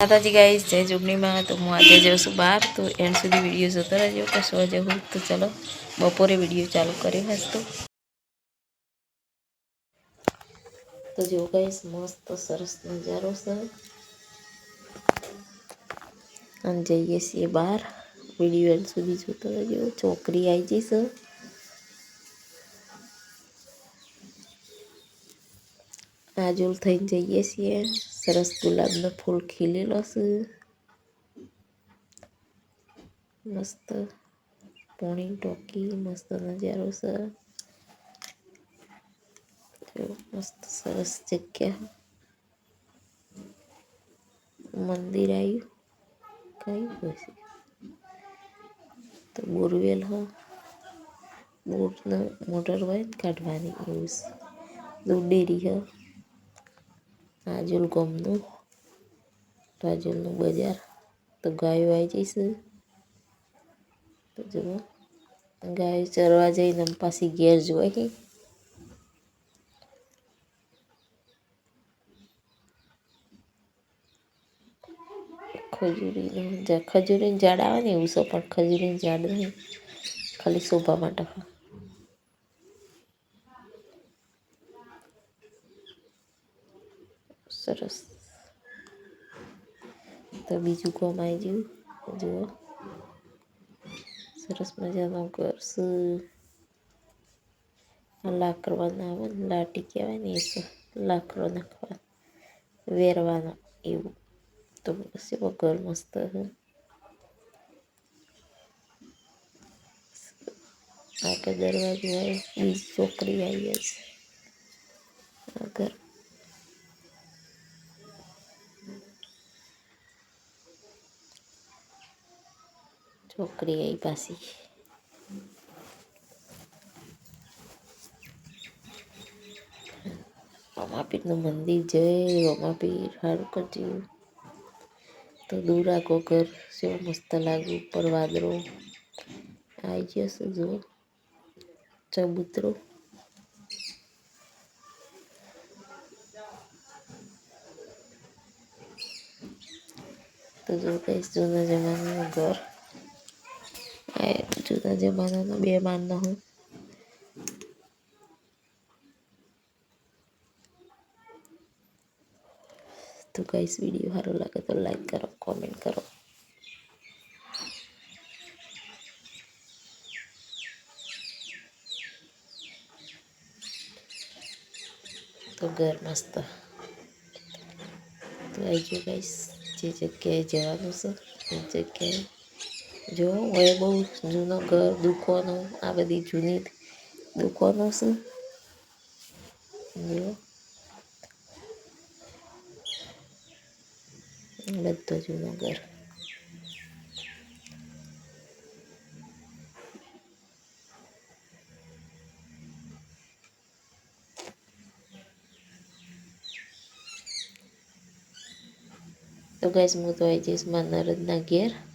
માતાજી ગાઈસ જય જોગણીમાં તો હું આજે જાઉં છું બહાર તો એન્ડ સુધી વિડીયો જોતા રહેજો કશો જવું તો ચાલો બપોરે વિડીયો ચાલુ કર્યો હશે તો જો ગાઈસ મસ્ત સરસ નજારો છે અને જઈએ છીએ બહાર વિડીયો એન્ડ સુધી જોતા રહેજો છોકરી આવી જઈશ આજોલ થઈને જઈએ છીએ સરસ ગુલાબનો ફૂલ ખીલેલો છે મસ્ત પોણી ટોકી મસ્ત નજારો છે મસ્ત સરસ જગ્યા મંદિર આવ્યું કઈ પછી તો બોરવેલ હ બોટને મોટર હોય ને કાઢવાની એવું દૂધ ડેરી હ આજોલ ગામનું રાજોલનું બજાર તો ગાયો આવી જઈશે તો જુઓ ગાયો ચરવા જઈને પાછી ઘેર જોઈ કે ખજૂરીનું ઝાડ આવે ને એવું છે પણ ખજૂરીનું ઝાડ નહીં ખાલી શોભા માટે સરસ તો બીજું કોમ આવી ગયું જુઓ સરસ મજાનું ઘર છે લાકડવાના આવે ને લાટી કહેવાય ને એ લાકડો નાખવા વેરવાનો એવું તો બસ એવો ઘર મસ્ત આગળ દરવાજો આવે બીજી છોકરી આવી છે આગળ છોકરી આવી પાછી રમાપીરનું મંદિર જય રમાપીર સારું કરજો તો દૂર આખો ઘર સેવો મસ્ત લાગે ઉપર વાદળો આવી ગયો છે જુઓ ચબૂતરો તો જો કઈશ જૂના જમાનાનું ઘર જૂના જમાનાનો 2 માળનો હું તો કઈશ વિડીયો સારો લાગે તો લાઈક કરો કોમેન્ટ કરો તો ઘર મસ્ત તો આવજો ગાઈસ જે જગ્યાએ જવાનું છે એ જગ્યાએ જો હોય બહુ જૂનો ઘર દુકાનો આ બધી જૂની દુકાનો છે જો બધો જૂનો ઘર તો ગાઈસ હું તો આવી જઈશ મારા નરદના ઘેર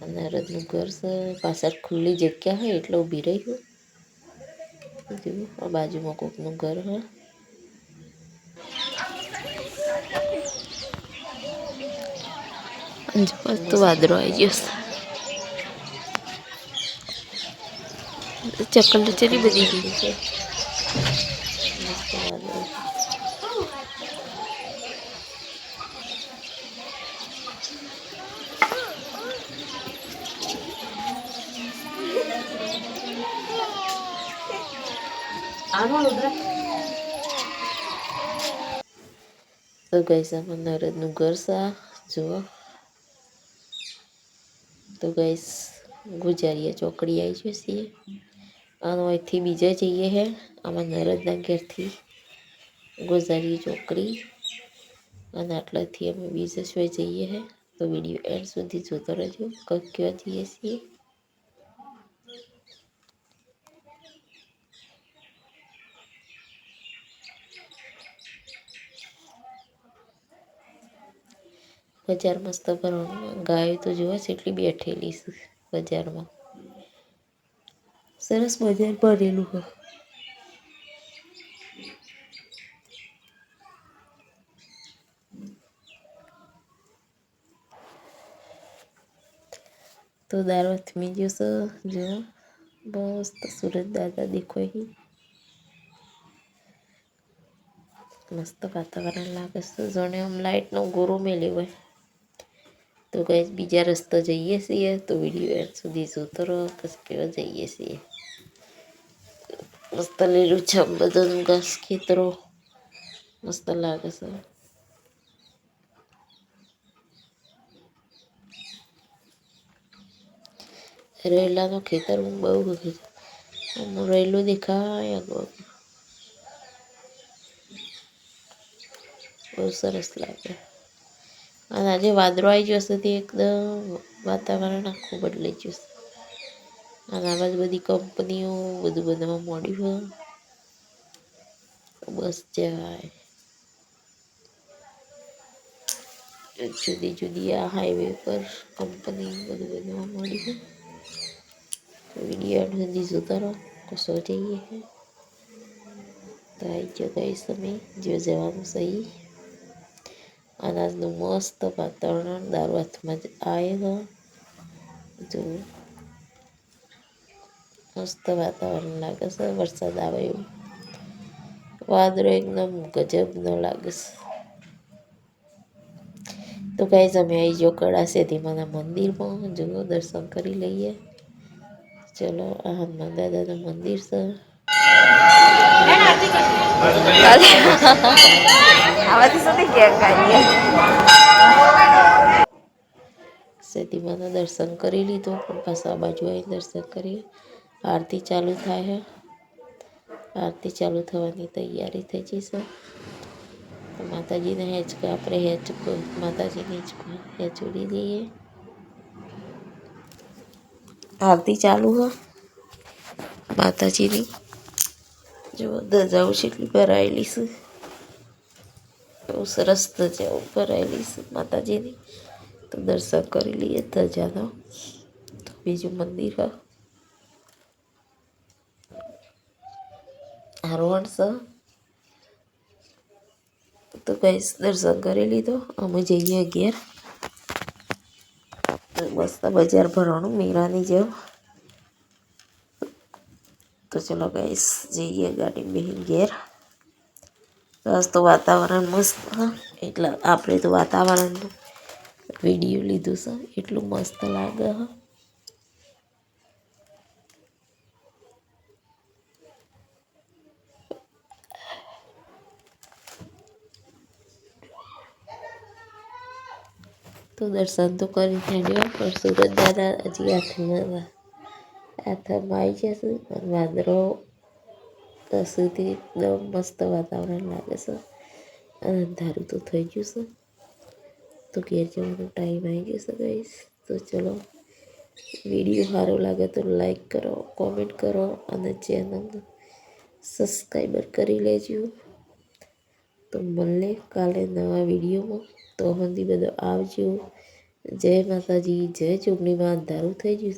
નરદનું ઘર છે પાછળ ખુલ્લી જગ્યા હોય એટલે ઊભી રહી હું આ બાજુમાં કોકનું ઘર હોય તો વાદળો આવી ગયો ચકલ ચલી બધી ગઈ છે તો ગાઈસ આમાં નરદનું ઘર છે જુઓ તો ગાઈસ ગુજારીયા ચોકડી આવી છીએ અને અહીંથી બીજા જઈએ હે આમાં નરદના ઘેરથી ગુજારીયા ચોકડી અને આટલાથી અમે બીજા શોય જઈએ હે તો વિડીયો એન્ડ સુધી જોતો રહેજો ક્યાં જઈએ છીએ બજાર મસ્ત ભરવાનું ગાયો તો જોવા છે એટલી બેઠેલી છે બજારમાં સરસ બજાર ભરેલું હોય તો દારૂ થમી ગયો છે જો મસ્ત સુરત દાદા દેખો અહીં મસ્ત વાતાવરણ લાગે છે જાણે આમ લાઇટનો ગોરો મેલ્યો હોય તો ગાઈસ બીજા રસ્તા જઈએ છીએ તો વિડીયો એન્ડ સુધી જોતો રહો પછી કેવા જઈએ છીએ મસ્ત લીલું છમ બધું ઘાસ ખેતરો મસ્ત લાગે છે રેલાનો ખેતર બહુ રેલું દેખાય બહુ સરસ લાગે અને આજે વાદળો આવી જશે તે એકદમ વાતાવરણ આખું બદલાઈ જશે અને આ બાજુ બધી કંપનીઓ બધું બનવા માંડ્યું બસ જાય જુદી જુદી આ હાઈવે પર કંપની બધું બનવા માંડ્યું વિડીયો સુધી જોતા રહો કશો જઈએ તો આવી ગયો ગાઈસ તમે જો જવાનું સહી અનાજનું મસ્ત વાતાવરણ દારૂ હાથમાં જ આવે જો મસ્ત વાતાવરણ લાગે છે વરસાદ આવે એવું વાદળો એકદમ ગજબનો લાગે છે તો ગાઈસ અમે આવી જો કળા સેતીમાના મંદિરમાં જો દર્શન કરી લઈએ ચલો આ હનુમાન દાદાનું મંદિર છે સેતીમાના દર્શન કરી લીધું પણ પાછા આ બાજુ આવી દર્શન કરીએ આરતી ચાલુ થાય આરતી ચાલુ થવાની તૈયારી થઈ જશે માતાજીને હેચકો આપણે હેચકો માતાજીને હેચોડી દઈએ આરતી ચાલુ હો માતાજીની જો ધજાઓ કેટલી ભરાયેલી છે બહુ સરસ ધજાઓ ભરાયેલી છે માતાજીની તો દર્શન કરી લઈએ ધજાનો તો બીજું મંદિર હારવણ છે તો ગાઈસ દર્શન કરી લીધો અમે જઈએ ઘેર મસ્ત બજાર ભરવાનું મેળાની જેમ તો ચલો ગાઈસ જઈએ ગાડી બેહીને ઘેર બસ તો વાતાવરણ મસ્ત એટલે આપણે તો વાતાવરણનું વિડીયો લીધું છે એટલું મસ્ત લાગે તો દર્શન તો કરી કાઢ્યો પણ સુરત દાદા હજી હાથમાં આવી જશે અને વાદળો સુધી એકદમ મસ્ત વાતાવરણ લાગે છે અને અંધારું તો થઈ ગયું છે તો ઘેર જવાનો ટાઈમ આવી ગયો છે ગાઈસ તો ચલો વિડીયો સારો લાગે તો લાઈક કરો કોમેન્ટ કરો અને ચેનલ સબસ્ક્રાઈબર કરી લેજો તો મળે કાલે નવા વિડીયોમાં તો હંધી બધો આવજો જય માતાજી જય ચોકડીમાં અંધારું થઈ ગયું